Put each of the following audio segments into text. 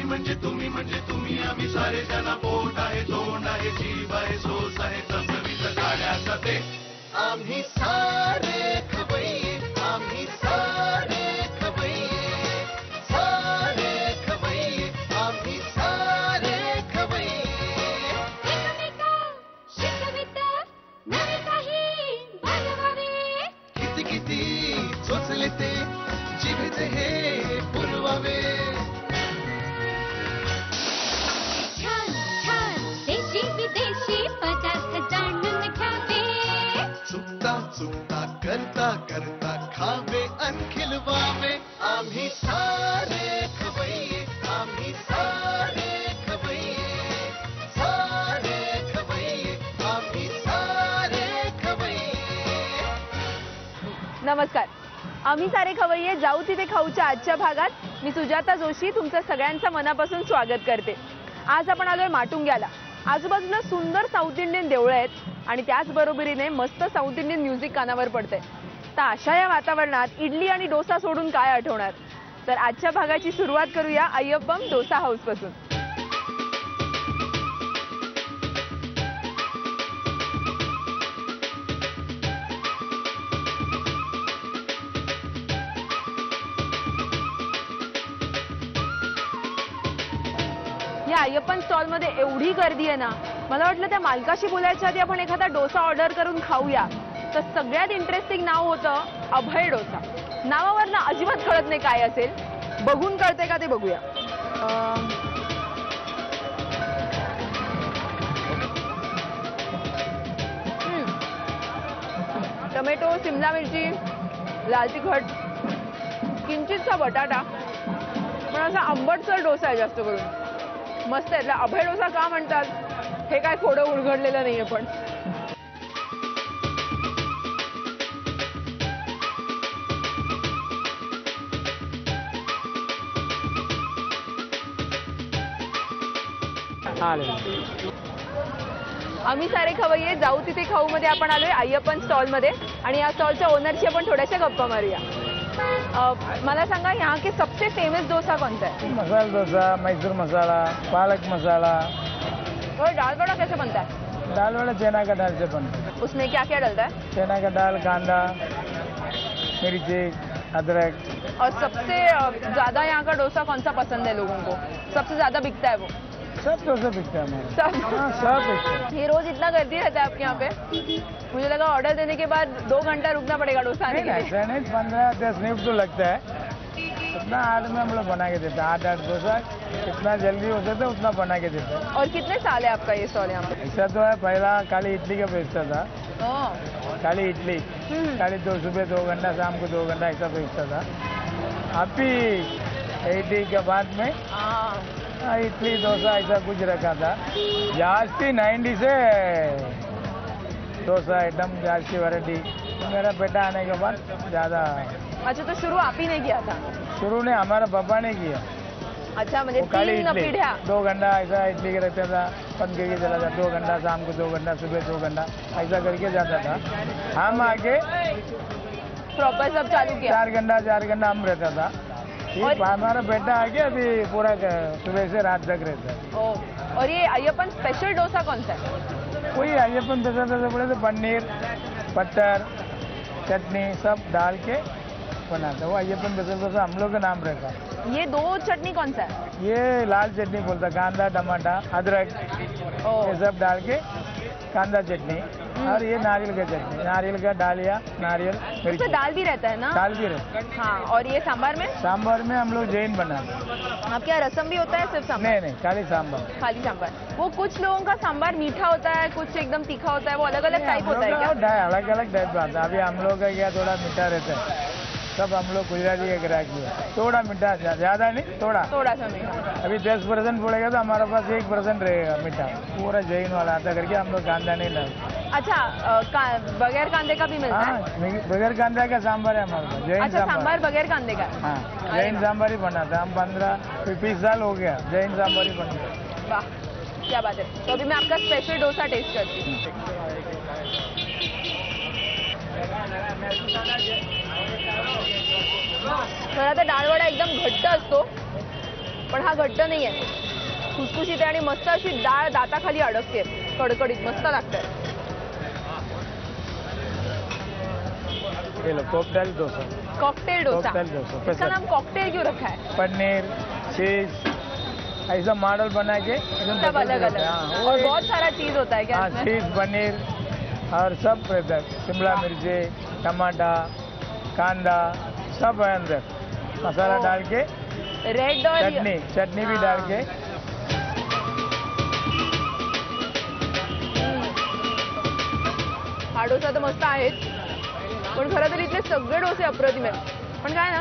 म्हणजे तुम्ही आम्ही सारे त्यांना पोट आहे तोंड आहे जीभ आहे सोस आहे चमचमीत गाण्याचा ते आम्ही सारे खवय्ये आम्ही सारे खवय्ये सारे खवय्ये आम्ही सारे खवय्ये शिकवित नवे काही बनवावे किती किती चोचले ते जिभेचे हे पुरवावे करता करता खावे अन खिलवावे आम्ही सारे खवय्ये आम्ही सारे खवय्ये सारे खवय्ये आम्ही सारे खवय्ये। नमस्कार, आम्ही सारे खवय्ये जाऊ तिथे खाऊच्या आजच्या भागात मी सुजाता जोशी तुमचं सगळ्यांचं मनापासून स्वागत करते। आज आपण आलोय माटुंग्याला। आजूबाजूला सुंदर साऊथ इंडियन देवळं आहेत आणि त्याचबरोबरीने मस्त साऊथ इंडियन म्युझिक कानावर पडते। तर अशा या वातावरणात इडली आणि डोसा सोडून काय आठवणार। तर आजच्या भागाची सुरुवात करूया अय्यप्पम डोसा हाऊस पासून। या अय्यप्पन स्टॉल मध्ये एवढी गर्दी आहे ना, मला वाटलं त्या मालकाशी बोलायच्या आधी आपण एखादा डोसा ऑर्डर करून खाऊया। तर सगळ्यात इंटरेस्टिंग नाव होतं अभय डोसा। नावावर ना अजिबात कळत नाही काय असेल, बघून कळते का ते बघूया। टोमॅटो, शिमला मिरची, लाल तिखट, किंचितसा बटाटा, पण असा आंबटसर डोसा आहे जास्त करून। मस्त आहे। अभय डोसा का म्हणतात हे काय थोडं उलगडलेलं नाहीये पण आम्ही सारे खवय्ये जाऊ तिथे खाऊ मध्ये आपण आलोय अय्यप्पन स्टॉल मध्ये आणि या स्टॉलच्या ओनरशी आपण थोड्याशा गप्पा मारूया। मला सांगा यहाँ के सबसे फेमस डोसा कौन सा है? मसाला डोसा, मैसूर मसाला, पालक मसाला। और दाल बड़ा कैसे बनता है? दाल बड़ा चना का दाल से बनता है। उसमें क्या क्या डलता है? चना का दाल, कांदा, मिर्ची, अदरक। और सबसे ज्यादा यहाँ का डोसा कौन सा पसंद है लोगों को? सबसे ज्यादा बिकता है वो? सब डोसा बिकता है हमारे। सब? हाँ, सब बिकता है। ये रोज इतना गर्दी रहता है आपके यहाँ पे? मुझे लगा ऑर्डर देने के बाद 2 घंटा रुकना पड़ेगा डोसा आने के लिए। ऐसा नहीं, 15-10 मिनट तो लगता है। उतना आठ में हम लोग बना के देते हैं। 8 डोसा जितना जल्दी हो सकता है उतना बना के देते हैं। और कितने साल है आपका ये स्टॉल यहाँ पे? ऐसा तो है, पहला काली इडली का बेचता था। काली इडली, काली तो सुबह 2 घंटा, शाम को 2 घंटा ऐसा बेचता था। अभी 80 के बाद में इडली डोसा ऐसा कुछ रखा था। जास्ती 90 से डोसा आइटम जास्ती वैरायटी। मेरा बेटा आने के बाद ज़्यादा। अच्छा, तो शुरू आप ही ने किया था? शुरू ने हमारा पापा ने किया। अच्छा, म्हणजे काली 3 इडली पीढ़ियाँ। 2 घंटा ऐसा इडली के रखता था, बन के चला जाता। 2 घंटा शाम को, 2 घंटा सुबह, 2 घंटा ऐसा करके जाता था। हम आके प्रॉपर सब चालू किया। 4 घंटा हम रहता था। ये हमारा बेटा आके अभी पूरा सुबह से रात तक रहता है। और ये अय्यप्पन स्पेशल डोसा कौन सा है? वही अय्यप्पन डोसा बोले तो पनीर, बटर, चटनी सब डाल के बनाता है। वो अय्यप्पन डोसा हम लोग का नाम रहता है। ये 2 चटनी कौन सा है? ये लाल चटनी बोलता है, कांदा, टमाटर, अदरक ये सब डाल के कांदा चटनी। और ये नारियल का चटनी, नारियल का डालिया, नारियल, मिर्ची। दाल भी रहता है ना? दाल भी रहता है। हाँ, और ये सांभर में? सांभर में हम लोग जैन बनाते हैं। आपके यहाँ रसम भी होता है सिर्फ सांभर? नहीं, खाली सांभर। खाली सांभर। वो कुछ लोगों का सांभर मीठा होता है, कुछ एकदम तीखा होता है, वो अलग अलग टाइप होता है क्या? अलग अलग टाइप का आता है। अभी हम लोग का क्या थोड़ा मीठा रहता है। सब हम लोग गुजराती का ग्राहक है। थोड़ा मीठा, ज़्यादा नहीं, थोड़ा सा मीठा। अभी 10% पड़ेगा तो हमारे पास 1% रहेगा मीठा। पूरा जैन वाला आता करके हम लोग कांदा नहीं डालते। अच्छा, बगैर कांदे का भी मिलता है? बगैर कांदा का सांभर है हमारे पास, जैन अच्छा, सांभर बगैर कांदे का? हाँ, जैन सांभर ही बनाता है। हम 15-20 साल हो गया जैन सांभर ही बनाते हैं। वाह, क्या बात है। तो अभी मैं आपका स्पेशल डोसा टेस्ट करती हूँ। खरं तर डाळ वडा एकदम घट्ट असतो पण हा घट्ट नाही आहे, खुसखुशीत आहे आणि मस्त अशी डाळ दाताखाली अडकते, कडकडीत मस्त लागते. ये low cocktail dosa. Cocktail dosa. Cocktail dosa इसका स्पेशल. नाम कॉकटेल क्यों रखा है? पनीर चीज ऐसा मॉडल बना के इसमें सब बदल अलग देते अलग हैं. हाँ, वो और एक- बहुत सारा चीज होता है क्या हाँ इसमें? चीज पनीर और सब रहता है. शिमला मिर्ची टमाटा कांदा सब है अंदर. मसाला ओ. डाल के रेड और चटनी भी हाँ. डाल के हा डोसा तर मस्त आहेच, पण खरं तर इथले सगळे डोसे अप्रतिम आहेत. पण काय ना,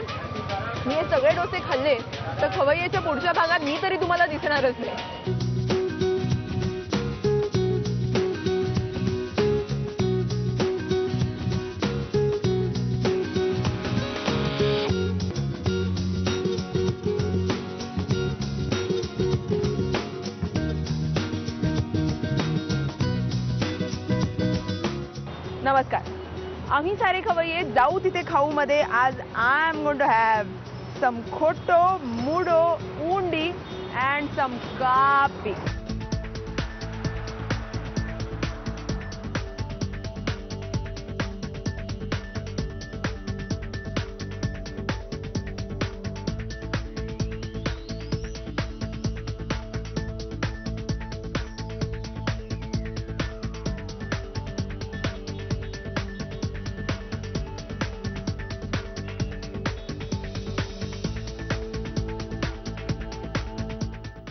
मी हे सगळे डोसे खाल्ले तर खवय्याच्या पुढच्या भागात मी तरी तुम्हाला दिसणारच नाही. नमस्कार, आम्ही सारे खवय्ये जाऊ तिथे खाऊ मध्ये आज I am going to have some khotto mudo undi and some कापी.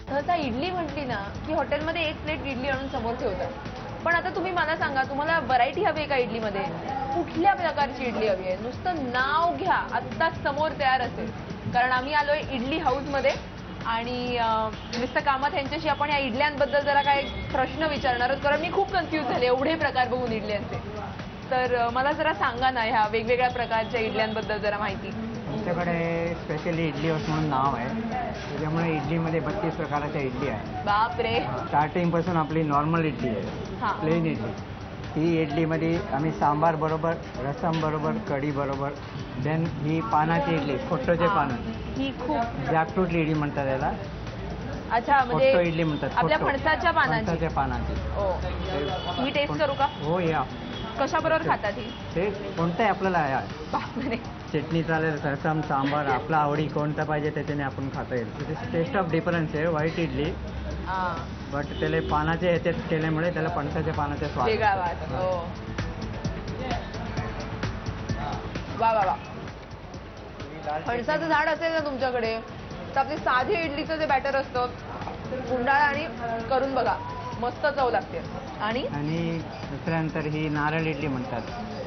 सहसा इडली म्हटली ना की हॉटेलमध्ये एक प्लेट इडली आणून समोर ठेवतात. पण आता तुम्ही मला सांगा, तुम्हाला व्हरायटी हवी आहे का इडलीमध्ये? कुठल्या प्रकारची इडली हवी आहे? नुसतं नाव घ्या, आत्ताच समोर तयार असेल. कारण आम्ही आलोय इडली हाऊसमध्ये आणि नुसतं कामात यांच्याशी आपण या इडल्यांबद्दल जरा काय प्रश्न विचारणार आहोत, कारण मी खूप कन्फ्यूज झाले एवढे प्रकार बघून इडल्यांचे. तर मला जरा सांगा ना ह्या वेगवेगळ्या प्रकारच्या इडल्यांबद्दल जरा माहिती. आमच्याकडे स्पेशली इडली हाऊस म्हणून नाव आहे. त्याच्यामुळे इडलीमध्ये 32 प्रकारच्या इडली आहे. बापरे. स्टार्टिंगपासून आपली नॉर्मल इडली आहे, हां. प्लेन इडली. ही इडलीमध्ये आम्ही सांबार बरोबर, रसम बरोबर, कढी बरोबर. देन ही पानाची इडली, फोटोचे पानं, ही खूप जॅकफ्रूट इडली म्हणतात याला. अच्छा, फोटो म्हणजे इडली म्हणतात. आपल्या फोटो. फणसाच्या पानांची. फणसाच्या पानाची. ओ, ही टेस्ट करू का? हो या. कशाबरोबर खातात ही? ते कोणतंही आपल्याला बापरे. चटणी चालेल, रसम, सांबार, आपला आवडी कोणता पाहिजे त्याच्याने आपण खाता येईल. टेस्ट ऑफ डिफरन्स आहे. व्हाईट इडली हा, बट त्याला पानाचे ह्याच्यात केल्यामुळे त्याला फणसाच्या पानाचा स्वाद वेगळा येतो. वास. हो. वा वा वा. फणसाचं झाड असेल ना तुमच्याकडे तर आपली साधी इडलीचं जे बॅटर असतं गुंडाळा आणि करून बघा, मस्त चव लागते. आणि दुसऱ्यानंतर ही नारळ इडली म्हणतात.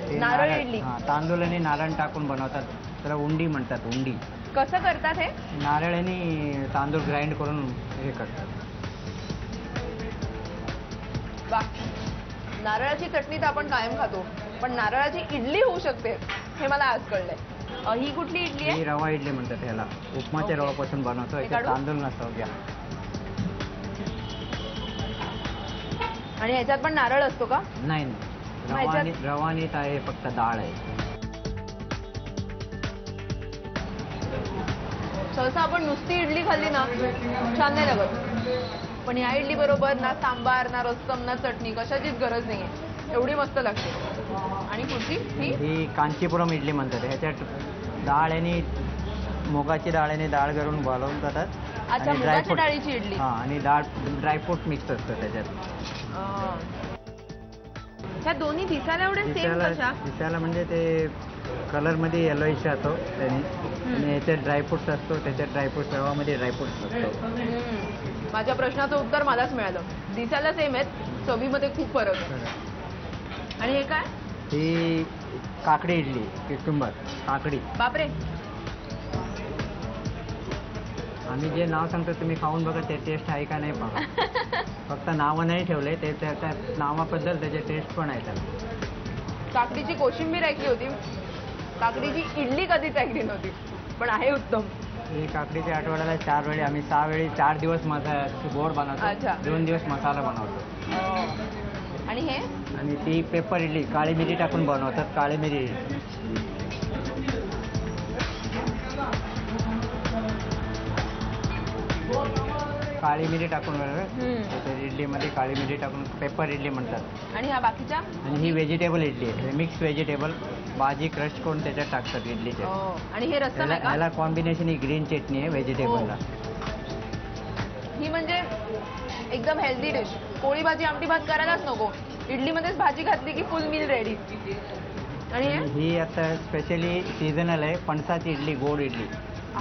ते नारळ इडली? हां, तांदूळ आणि नारळ टाकून बनवतात. त्याला उंडी म्हणतात. उंडी कसं करतात हे? नारळ आणि तांदूळ ग्राइंड करून हे करतात. वा. नारळाची चटणी तर आपण कायम खातो, पण नारळाची इडली होऊ शकते हे मला आज कळलंय. ही कुठली इडली ही आहे? रवा इडली म्हणतात ह्याला. उपमाच्या ओके. रवापासून बनवतो. हे याच्यात काढू? तांदूळ नसतो. घ्या. आणि ह्याच्यात पण नारळ असतो का? नाही ह्याच्यात- रवा आणि आहे फक्त डाळ आहे. सहसा आपण नुसती इडली खाल्ली ना छान नाही लागत, पण ह्या इडली बरोबर ना सांबार ना रस्सम ना चटणी कशाचीच गरज नाहीये, एवढी मस्त लागते. आणि कुठली ही कांचीपुरम इडली म्हणतात. ह्याच्यात डाळ आणि मुगाची डाळ आणि डाळ घालून बनवून जातात. अच्छा, आणि मुगाच्या ड्रायफ्रूट. डाळीची इडली. हां, आणि ड्रायफ्रूट मिक्स असतं त्याच्यात. ह्या दोन्ही दिसायला एवढ्या सेम कशा? दिसायला म्हणजे ते कलरमध्ये येलोइश राहतो त्याने. आणि याच्यात ड्रायफ्रूट्स असतो, त्याच्यात ड्रायफ्रूट्स, रवामध्ये ड्रायफ्रूट्स असतो. माझ्या प्रश्नाचं उत्तर मलाच मिळालं. दिसायला सेम आहेत, चवीमध्ये खूप फरक आहे. आणि हे काय? ही काकडी इडली, किचुंबर काकडी. बापरे. आम्ही जे नाव सांगतो तुम्ही खाऊन बघा, ते टेस्ट आहे का नाही बघा. फक्त नावं नाही ठेवले, ते त्या नावाबद्दल त्याचे टेस्ट पण आहे त्याला. काकडीची कोशिंबीर ऐकली होती, काकडीची इडली कधीच ऐकली नव्हती, पण आहे उत्तम. ही काकडीच्या आठवड्याला 4 वेळी, आम्ही 6 वेळी 4 दिवस गोड बनवतो. अच्छा. 2 दिवस मसाला बनवतो. आणि हे आणि ती पेपर इडली, काळी मिरी टाकून बनवतात. काळी मिरी इडली. काळी मिरी टाकून इडलीमध्ये काळी मिरी टाकून पेपर इडली म्हणतात. आणि ह्या बाकीच्या? आणि ही व्हेजिटेबल इडली आहे. मिक्स व्हेजिटेबल भाजी क्रश करून त्याच्यात टाकतात इडलीच्या. आणि हे रस्सम आहे का? याला कॉम्बिनेशन ही ग्रीन चटणी आहे व्हेजिटेबलला. ही म्हणजे एकदम हेल्दी डिश. पोळी भाजी आमटी भात करायलाच नको, इडलीमध्येच भाजी घातली की फुल मील रेडी. आणि ही आता स्पेशली सीझनल आहे. फणसाची इडली, गोड इडली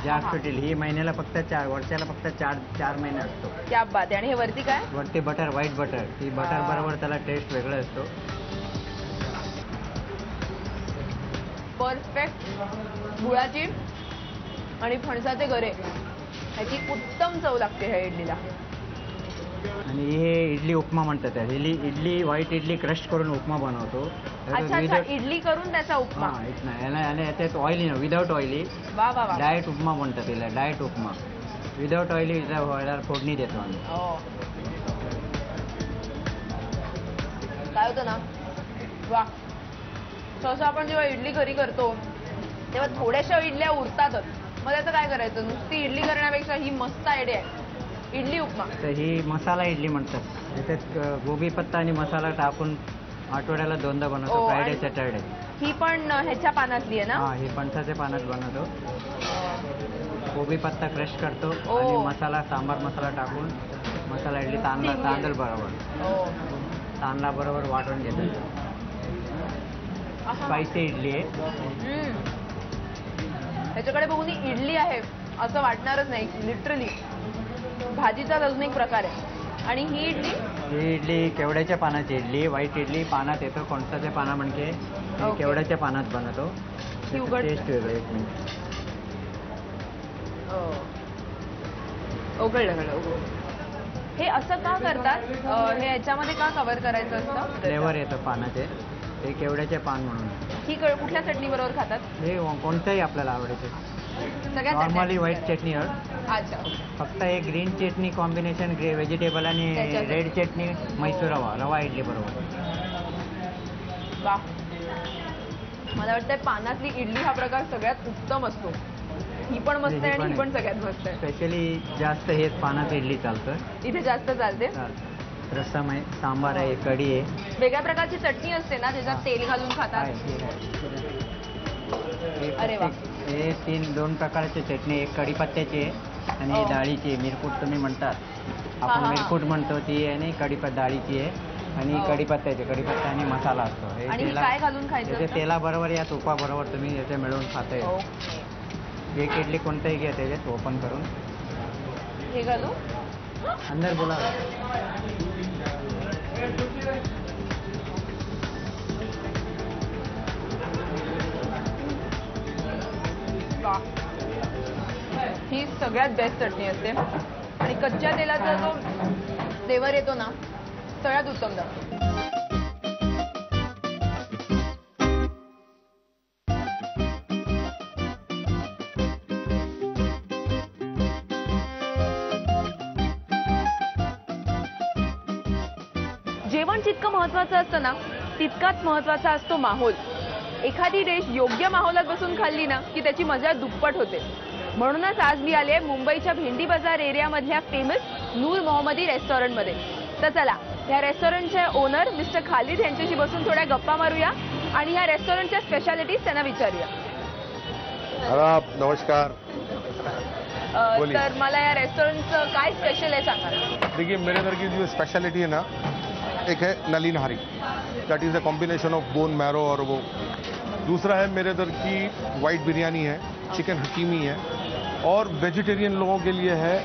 जास्त इडली. ही महिन्याला फक्त वर्षाला फक्त चार महिने असतो. क्या बात आहे. आणि हे वरती काय? वरती बटर, व्हाईट बटर. ती बटर बरोबर त्याला टेस्ट वेगळं असतो. परफेक्ट गुळाची आणि फणसाचे गरे ह्याची उत्तम चव लागते ह्या इडलीला. आणि हे इडली उपमा म्हणतात. इडली व्हाईट इडली क्रश करून उपमा बनवतो. अच्छा, इडली करून त्याचा उपमा. याच्यात ऑइली ना, विदाउट ऑइली. वा वा वा. डाएट उपमा म्हणतात तिला. डाएट उपमा विदाउट ऑइली फोडणी देतो आम्ही. काय होतं ना, वा. सहसा आपण जेव्हा इडली घरी करतो तेव्हा थोड्याशा इडल्या उरतातच. मग त्याचं काय करायचं? नुसती इडली करण्यापेक्षा ही मस्त आयडिया आहे, इडली उपमा. तर ही मसाला इडली म्हणतात. त्याच्यात गोबी पत्ता आणि मसाला टाकून आठवड्याला 2दा बनवतो, फ्रायडे सॅटरडे. ही पण ह्याच्या पानातली आहे ना? हा, ही फणसाच्या पानात बनवतो. गोबी पत्ता क्रश करतो आणि मसाला, सांबार मसाला टाकून मसाला इडली तांदूळ बरोबर तांदळा बरोबर वाटून घेतो. स्पायसी इडली आहे. त्याच्याकडे बघून ही इडली आहे असं वाटणारच नाही. लिटरली भाजीचा अजून एक प्रकार आहे. आणि ही इडली केवड्याच्या पानाची इडली. व्हाईट इडली पानात येतो, फणसाच्या पाना म्हणजे केवड्याच्या पानात बनवतो. टेस्ट वेगळं. एक मिनिट. कळलं. हे असं का करतात? हे याच्यामध्ये का कव्हर करायचं असतं? फ्लेवर येतं पानाचे. हे केवड्याचे पान म्हणून. ही कुठल्या चटणी बरोबर खातात? हे कोणत्याही आपल्याला आवडते. नॉर्मली व्हाईट चटणी. अच्छा. फक्त एक ग्रीन चटणी कॉम्बिनेशन व्हेजिटेबल आणि रेड चटणी मैसूर रवा इडली बरोबर. वा. मला वाटतं पानातली इडली हा प्रकार सगळ्यात उत्तम असतो. ही पण मस्त आहे आणि ही पण सगळ्यात मस्त आहे. स्पेशली जास्त हेच पानात इडली चालतं इथे जास्त चालते. रस्सम आहे, सांबार आहे, कढी आहे. वेगळ्या प्रकारची चटणी असते ना ज्याच्यात तेल घालून खातात. अरे वा. हे 2 प्रकारची चटणी. एक कढीपत्त्याची आहे आणि डाळीची. मिरकूट तुम्ही म्हणतात, आपण मिरकूट म्हणतो ती आहे. आणि डाळीची आहे आणि कढीपत्ता आणि मसाला असतो. हे काय घालून खायचं? तेलाबरोबर या तुपाबरोबर तुम्ही याचे मिळून खाता येईल. एक इडली कोणताही घ्या, त्याच्यात ओपन करून हे घालू. अंदर बोला. ही सगळ्यात बेस्ट चटणी असते आणि कच्च्या तेलाचा जो फ्लेवर येतो ना, सगळ्यात उत्तम जातो. जेवण जितकं महत्वाचं असतं ना, तितकाच महत्वाचा असतो माहोल. एखादी डिश योग्य माहोलात बसून खाल्ली ना की त्याची मजा दुप्पट होते. म्हणूनच आज मी आले मुंबईच्या भेंडी बाजार एरियामधल्या फेमस नूर मोहम्मदी रेस्टॉरंटमध्ये. तर चला या रेस्टॉरंटचे ओनर मिस्टर खालिद यांच्याशी बसून थोड्या गप्पा मारूया आणि ह्या रेस्टॉरंटच्या स्पेशालिटीज त्यांना विचारूया. नमस्कार. तर मला या रेस्टॉरंटचं काय स्पेशल आहे सांगा. देखिए, मेरे घर की जो स्पेशलिटी है ना, एक है nalli nihari, that is a combination of bone marrow और वो. दूसरा है मेरे इधर की वाइट बिरयानी है, चिकन हकीमी है, और वेजिटेरियन लोगों के लिए है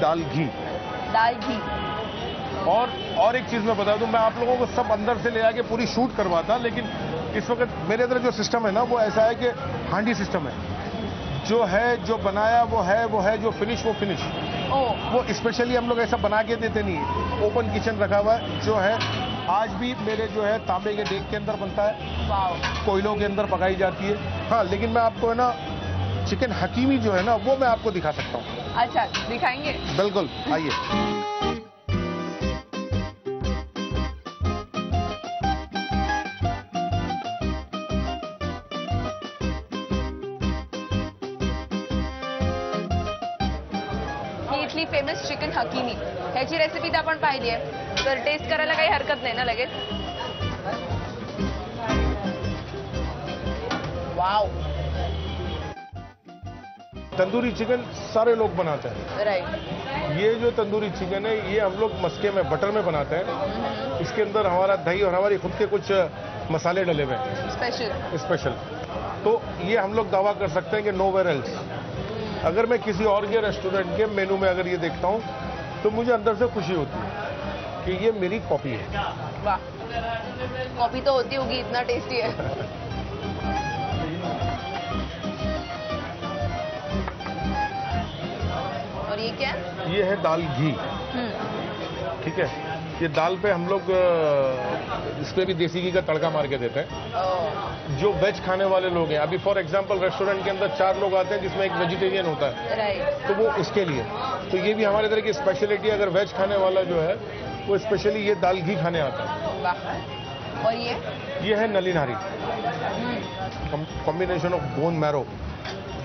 दाल घी. और एक चीज मैं बता दूं, मैं आप लोगों को सब अंदर से ले आके पूरी शूट करवाता, लेकिन इस वक्त मेरे इधर जो सिस्टम है ना, वो ऐसा है कि हांडी सिस्टम है. जो है, जो बनाया वो है, जो फिनिश वो फिनिश. वो स्पेशली हम लोग ऐसा बना के देते नहीं. ओपन किचन रखा हुआ है. जो है आज भी मेरे जो है तांबे के डेग के अंदर बनता है, कोयलों के अंदर पकाई जाती है. हाँ, लेकिन मैं आपको है ना चिकन हकीमी जो है ना, वो मैं आपको दिखा सकता हूँ. अच्छा, दिखाएंगे? बिल्कुल, आइए. इथली फेमस चिकन हकीमी ह्याची रेसिपी तर आपण पाहिली आहे, तर टेस्ट करायला काही हरकत नाही ना लगेच? वाव, तंदूरी चिकन सारे लोग बनाते हैं। राइट। ये जो तंदूरी चिकन है ये हम लोग मस्के में बटर में बनाते हैं। इसके अंदर हमारा दही और हमारी खुद के कुछ मसाले डले हुए हैं स्पेशल। तो ये हम लोग दावा कर सकते हैं कि नोवेयर एल्स। अगर मैं किसी और के रेस्टोरेंट के मेनू में अगर ये देखता हूँ तो मुझे अंदर से खुशी होती है कि ये मेरी कॉपी है। वाह, कॉपी तो होती होगी, इतना टेस्टी है। और ये क्या है? ये है दाल घी। ठीक है, ये दाल पे हम लोग इस पे भी देसी घी का तड़का मार के देते हैं। जो वेज खाने वाले लोग हैं, अभी फॉर एग्जांपल रेस्टोरेंट के अंदर 4 लोग आते हैं जिसमें एक वेजिटेरियन होता है, राइट। तो वो उसके लिए तो ये भी हमारे तरह की स्पेशलिटी है। अगर वेज खाने वाला जो है वो स्पेशली ये दाल घी खाने आता है। वाह। और ये है नली नारी, कॉम्बिनेशन ऑफ बोन मैरो,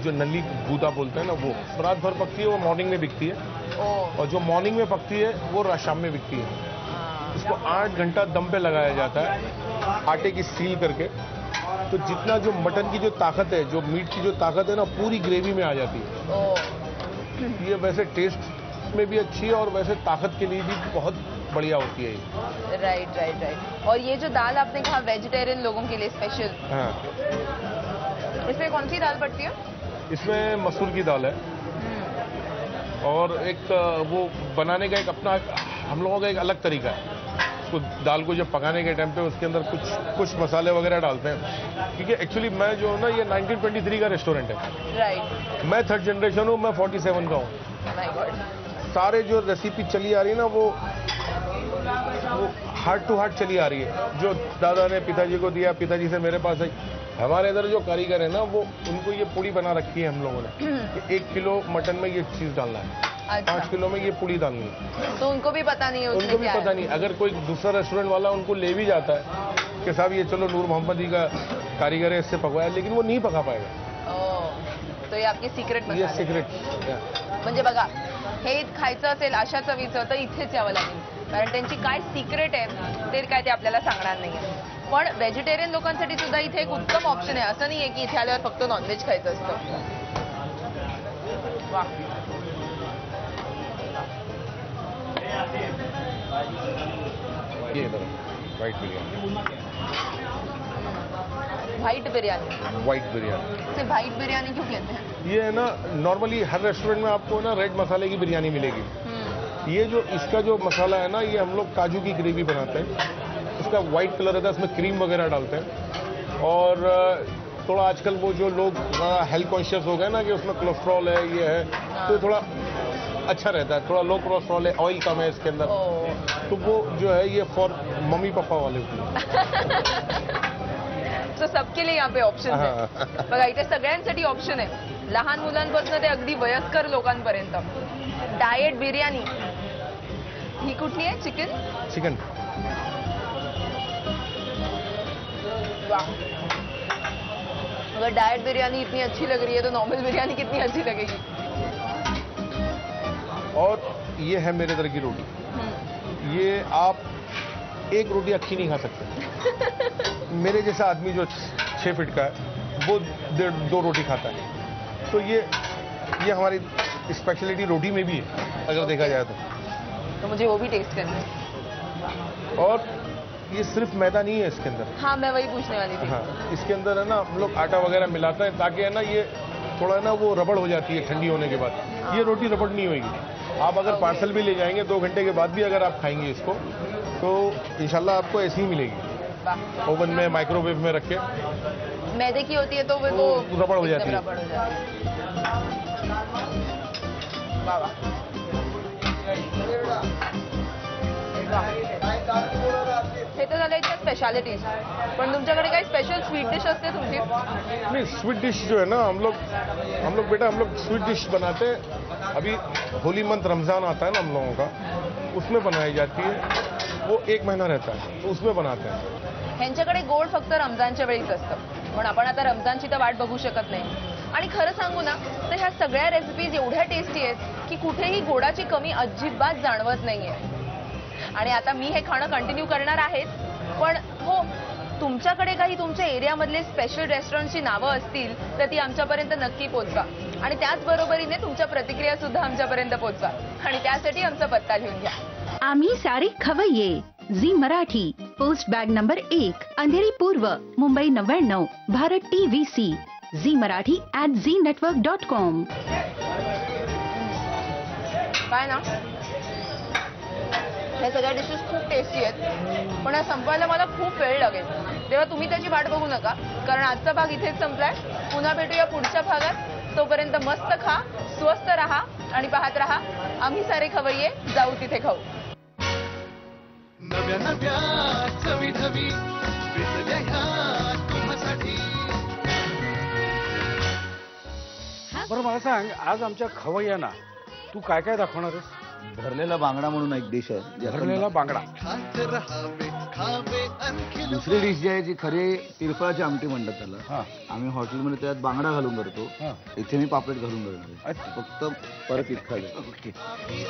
जो नली गूदा बोलते हैं ना, वो रात भर पकती है, वो मॉर्निंग में बिकती है। और जो मॉर्निंग में पकती है वो शाम में बिकती है। इसको 8 घंटा दम पे लगाया जाता है आटे की सील करके। तो जितना जो मटन की जो ताकत है, जो मीट की जो ताकत है ना, पूरी ग्रेवी में आ जाती है। ये वैसे टेस्ट में भी अच्छी है और वैसे ताकत के लिए भी बहुत बढ़िया होती है ये। राइट। और ये जो दाल आपने कहा वेजिटेरियन लोगों के लिए स्पेशल, हाँ, इसमें कौन सी दाल पड़ती है? इसमें मसूर की दाल है और एक वो बनाने का एक अपना हम लोगों का एक अलग तरीका है। उसको दाल को जब पकाने के टाइम पे उसके अंदर कुछ मसाले वगैरह डालते हैं, क्योंकि एक्चुअली मैं जो ना ये 1923 का रेस्टोरेंट है। राइट। मैं 3rd जनरेशन हूँ, मैं 47 का हूँ। माय गॉड। सारे जो रेसिपी चली आ रही है ना वो हार्ट टू हार्ट चली आ रही है। जो दादा ने पिताजी को दिया, पिताजी से मेरे पास आई। हमारे इधर जो कारीगर है ना, वो उनको ये पूड़ी बना रखी है हम लोगों ने कि 1 किलो मटन में ये चीज डालना है, अच्छा। 5 किलो में ये पूड़ी डालनी है। तो उनको भी पता नहीं है उसमें उनको भी क्या पता है। नहीं। अगर कोई दूसरा रेस्टोरेंट वाला उनको ले भी जाता है कि साहब ये चलो नूर मोहम्मदी का कारीगर है, इससे पकवाया, लेकिन वो नहीं पका पाएगा। तो ये आपकी सिक्रेट ये मसाले. सिक्रेट. म्हणजे बघा हे खायचं असेल अशा चवीचं तर इथेच यावं लागेल, कारण त्यांची काय सिक्रेट आहे ते काय ते आपल्याला सांगणार नाहीये. पण व्हेजिटेरियन लोकांसाठी सुद्धा इथे एक उत्तम ऑप्शन आहे. असं नाहीये की इथे आल्यावर फक्त नॉनव्हेज खायचं असतं. वा, ये white biryani. White biryani. White biryani. से व्हाइट बिरयानी क्यों कहते हैं? ये है ना नॉर्मली हर रेस्टोरेंट में आपको ना रेड मसाले की बिरयानी मिलेगी. ये जो इसका जो मसाला है ना, ये हम लोग काजू की ग्रेवी बनाते हैं. इसका व्हाइट कलर रहता है, इसमें क्रीम वगैरह डालते हैं. और थोड़ा आजकल वो जो लोग हेल्थ कॉन्शियस हो गए ना कि उसमें कोलेस्ट्रॉल है, ये है, तो थोड़ा अच्छा रहता है. थोड़ा लो कोलेस्ट्रॉल है, ऑयल कम है इसके अंदर, तो वो जो है ये फॉर मम्मी पापा वाले होते सो सबके लिए यहाँ पे ऑप्शन आहे. बघा इथे सगळ्यांसाठी ऑप्शन आहे, लहान मुलांपासून ते अगदी वयस्कर लोकांपर्यंत. डाएट बिर्याणी ही कुठली आहे? चिकन. वाह, अगर डाइट बिरयानी इतनी अच्छी लग रही है तो नॉर्मल बिरयानी कितनी अच्छी लगेगी. और ये है मेरे इधर की रोटी. ये आप एक रोटी अक्खी नहीं खा सकते. मेरे जैसा आदमी जो 6 फीट का है वो 2 रोटी खाता है. तो ये हमारी स्पेशलिटी रोटी में भी है अगर देखा जाए तो मुझे वो भी टेस्ट करना है. और ये सिर्फ मैदा नहीं है इसके अंदर. हाँ, मैं वही पूछने वाली थी. हाँ, इसके अंदर है ना हम लोग आटा वगैरह मिलाते हैं ताकि है ना ये थोड़ा ना वो रबड़ हो जाती है ठंडी होने के बाद. ये रोटी रबड़ नहीं होगी. आप अगर पार्सल भी ले जाएंगे 2 घंटे के बाद भी अगर आप खाएंगे इसको तो इंशाल्लाह आपको ऐसी ही मिलेगी. ओवन में माइक्रोवेव में रख के. मैदे की होती है तो वो रबड़ हो जाती है. रबड़ हो जाती है. वाह वाह. हे तर झालं इथल्या स्पेशालिटीज. पण तुमच्याकडे काही स्पेशल स्वीट डिश असते तुमची? नहीं, स्वीट डिश जो है ना हम लोग बेटा हम लोग स्वीट डिश बनाते हैं. अभी होली मंथ रमजान आता है ना हम लोगों का, उसमें बनाई जाती है. वो 1 महीना रहता है तो उसमें बनाते हैं. ह्यांच्याकडे गोड फक्त रमजानच्या वेळीच असतं. पण आपण आता रमजानची तर वाट बघू शकत नाही. आणि खरं सांगू ना तर ह्या सगळ्या रेसिपीज एवढ्या टेस्टी आहेत की कुठेही गोडाची कमी अजिबात जाणवत नाहीये. आणि आता मी हे खाणं कंटिन्यू करणार आहेच. पण हो, तुमच्याकडे काही तुमच्या एरियामधले स्पेशल रेस्टॉरंटची नावं असतील तर ती आमच्यापर्यंत नक्की पोहोचवा. आणि त्याचबरोबरीने तुमच्या प्रतिक्रिया सुद्धा आमच्यापर्यंत पोहोचवा. आणि त्यासाठी आमचा पत्ता लिहून घ्या. आम्ही सारे खवय्ये, Zee Marathi, post bag number 1, Andheri पूर्व, मुंबई 99, भारत TVC, झी मराठी @znetwork.com. काय ना, ह्या सगळ्या डिशेस खूप टेस्टी आहेत, पण या संपवायला मला खूप वेळ लागेल. तेव्हा तुम्ही त्याची वाट बघू नका, कारण आजचा भाग इथेच संपलाय. पुन्हा भेटूया पुढच्या भागात. तोपर्यंत मस्त खा, स्वस्त राहा आणि पाहत राहा आम्ही सारे खवय्ये, जाऊ तिथे खाऊ. नव्या नव्या चवी ढवी विसरल्या ह्या तुम्हासाठी. बरं मला सांग, आज आमच्या खवय्यांना तू काय काय दाखवणार आहेस? भरलेला बांगडा म्हणून एक डिश आहे, भरलेला बांगडा. खात रहावे खावे आणखी दुसरी डिश जी आहे जी खरी तिरफळाची आमटी म्हणतात त्याला. हा. आम्ही हॉटेलमध्ये त्यात बांगडा घालून करतो. हा. इथे मी पापलेट घालून करतो. अच्छा. फक्त परत इतका ओके. आम्ही